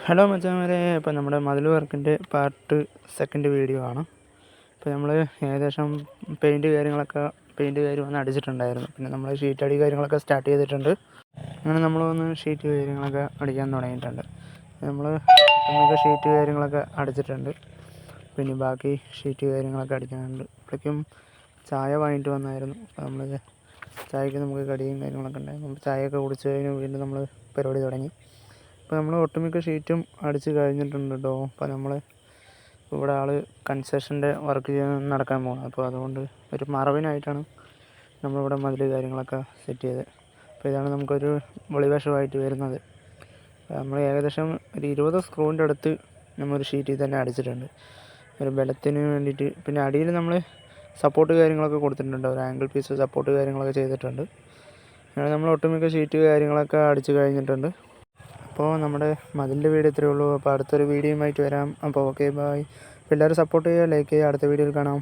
Hello മച്ചാന്മാരെ, ഇപ്പോൾ നമ്മുടെ മതിൽ വർക്കിൻ്റെ പാർട്ട് സെക്കൻഡ് വീഡിയോ ആണ്. ഇപ്പോൾ നമ്മൾ ഏകദേശം പെയിൻറ്റ് കാര്യം വന്ന് അടിച്ചിട്ടുണ്ടായിരുന്നു. പിന്നെ നമ്മൾ ഷീറ്റ് അടി കാര്യങ്ങളൊക്കെ സ്റ്റാർട്ട് ചെയ്തിട്ടുണ്ട്. അങ്ങനെ നമ്മളൊന്ന് ഷീറ്റ് കാര്യങ്ങളൊക്കെ അടിക്കാൻ തുടങ്ങിയിട്ടുണ്ട്. നമ്മൾ ഷീറ്റ് കാര്യങ്ങളൊക്കെ അടിച്ചിട്ടുണ്ട്. പിന്നെ ബാക്കി ഷീറ്റ് കാര്യങ്ങളൊക്കെ അടിക്കാനുണ്ട്. അപ്പോഴേക്കും ചായ വാങ്ങിയിട്ട് വന്നായിരുന്നു. അപ്പോൾ നമ്മൾ ചായക്ക് നമുക്ക് കടിയും കാര്യങ്ങളൊക്കെ ഉണ്ടായിരുന്നു. ചായയൊക്കെ കുടിച്ച് കഴിഞ്ഞ് വീണ്ടും നമ്മൾ പരിപാടി തുടങ്ങി. അപ്പോൾ നമ്മൾ ഒട്ടുമിക്ക ഷീറ്റും അടിച്ച് കഴിഞ്ഞിട്ടുണ്ട് കേട്ടോ. അപ്പോൾ നമ്മൾ ഇവിടെ കൺസ്ട്രക്ഷൻ്റെ വർക്ക് നടക്കാൻ പോകുന്നത്. അപ്പോൾ അതുകൊണ്ട് ഒരു മറവിനായിട്ടാണ് നമ്മളിവിടെ മതിൽ കാര്യങ്ങളൊക്കെ സെറ്റ് ചെയ്തത്. അപ്പോൾ ഇതാണ് നമുക്കൊരു വെളിവശമായിട്ട് വരുന്നത്. നമ്മൾ ഏകദേശം ഒരു 20 സ്ക്രൂവിൻ്റെ അടുത്ത് നമ്മളൊരു ഷീറ്റിൽ തന്നെ അടിച്ചിട്ടുണ്ട്, ഒരു ബലത്തിന് വേണ്ടിയിട്ട്. പിന്നെ അടിയിൽ നമ്മൾ സപ്പോർട്ട് കാര്യങ്ങളൊക്കെ കൊടുത്തിട്ടുണ്ട്, ഒരു ആംഗിൾ പീസ് സപ്പോർട്ട് കാര്യങ്ങളൊക്കെ ചെയ്തിട്ടുണ്ട്. അങ്ങനെ നമ്മൾ ഒട്ടുമിക്ക ഷീറ്റ് കാര്യങ്ങളൊക്കെ അടിച്ച് കഴിഞ്ഞിട്ടുണ്ട്. അപ്പോൾ നമ്മുടെ മതിലിൻ്റെ വീഡിയോ ഇത്രയേ ഉള്ളൂ. അപ്പോൾ അടുത്തൊരു വീഡിയോയുമായിട്ട് വരാം. അപ്പോൾ ഓക്കെ, ബൈ. എല്ലാവരും സപ്പോർട്ട് ചെയ്യുക, ലൈക്ക് ചെയ്യുക. അടുത്ത വീഡിയോയിൽ കാണാം.